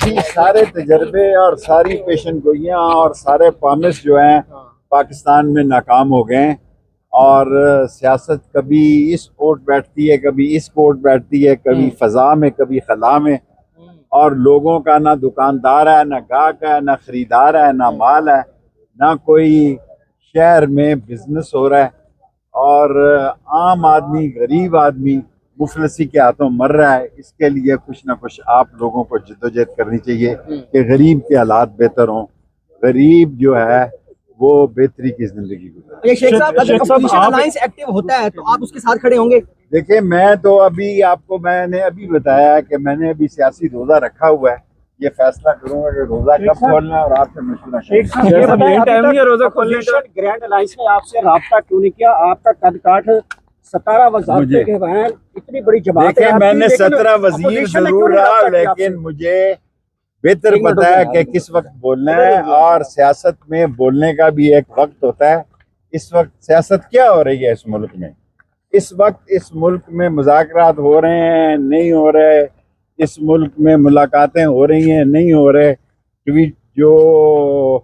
سارے تجربے اور ساری پیشن گوئیاں اور سارے پامس جو ہیں پاکستان میں ناکام ہو گئے ہیں، اور سیاست کبھی اس کوٹ بیٹھتی ہے، کبھی اس کوٹ بیٹھتی ہے، کبھی فضا میں کبھی خلا میں، اور لوگوں کا نہ دکاندار ہے، نہ گاہک ہے، نہ خریدار ہے، نہ مال ہے، نہ کوئی شہر میں بزنس ہو رہا ہے، اور عام آدمی، غریب آدمی مفلسی کے ہاتھوں مر رہا ہے۔ اس کے لیے کچھ نہ کچھ آپ لوگوں کو جدوجہد کرنی چاہیے کہ غریب کے حالات بہتر ہوں، غریب جو ہے وہ بہتری کی زندگی گزارے۔ شیخ صاحب اگر اپوزیشن الائنس ایکٹیو ہوتا ہے تو آپ اس کے ساتھ کھڑے ہوں گے؟ دیکھیں، میں تو ابھی آپ کو میں نے ابھی بتایا کہ میں نے ابھی سیاسی روزہ رکھا ہوا ہے، یہ فیصلہ کروں گا کہ روزہ کب کھولنا ہے اور آپ سے مشورہ گرینڈ الائنس نے آپ سے رابطہ کیوں نہیں کیا؟ آپ کا قد کاٹ 17 وزارتیں کے ہیں، اتنی بڑی جماعت ہے۔ دیکھیں، میں نے 17 وزیر ضرور رہا، لیکن مجھے بہتر پتا ہے کہ کس وقت بولنا ہے، اور سیاست میں بولنے کا بھی ایک وقت ہوتا ہے۔ اس وقت سیاست کیا ہو رہی ہے اس ملک میں؟ اس وقت اس ملک میں مذاکرات ہو رہے ہیں، نہیں ہو رہے، اس ملک میں ملاقاتیں ہو رہی ہیں، نہیں ہو رہے، کیونکہ جو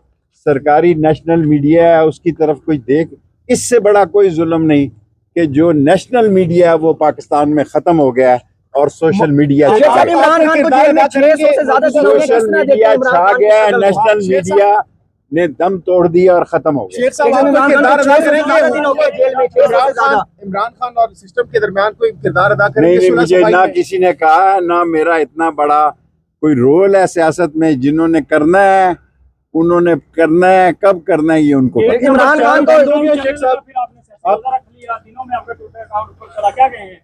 سرکاری نیشنل میڈیا ہے اس کی طرف کوئی دیکھ، اس سے بڑا کوئی ظلم نہیں کہ جو نیشنل میڈیا ہے وہ پاکستان میں ختم ہو گیا ہے اور سوشل میڈیا چھا گیا، عمران خان کو جیل میں 600 سے زیادہ دن ہو گئے، سوشل کس طرح میڈیا دیکھتے ہیں چھا عمران خان گیا ہے، کو؟ نیشنل میڈیا نے دم توڑ دیا اور ختم ہو گیا۔ شیخ صاحب، آپ عمران کوئی خان کردار کو ادا 600 سے کریں گے؟ زیادہ دن ہو گئے جیل میں، 600 سے زیادہ۔ عمران خان اور سسٹم کے درمیان کوئی کردار ادا کریں گے؟ نہیں، صلح مجھے صفائی نہ میں؟ کسی نے کہا ہے، نہ میرا اتنا بڑا کوئی رول ہے سیاست میں۔ جنہوں نے کرنا ہے انہوں نے کرنا ہے، کب کرنا ہے یہ ان کو پتہ ہے۔ عمران خان کو شیخ صاحب رکھ لیا دنوں میں آپ کا ٹویٹر اکاؤنٹ اوپر چلا کیا گئے ہیں؟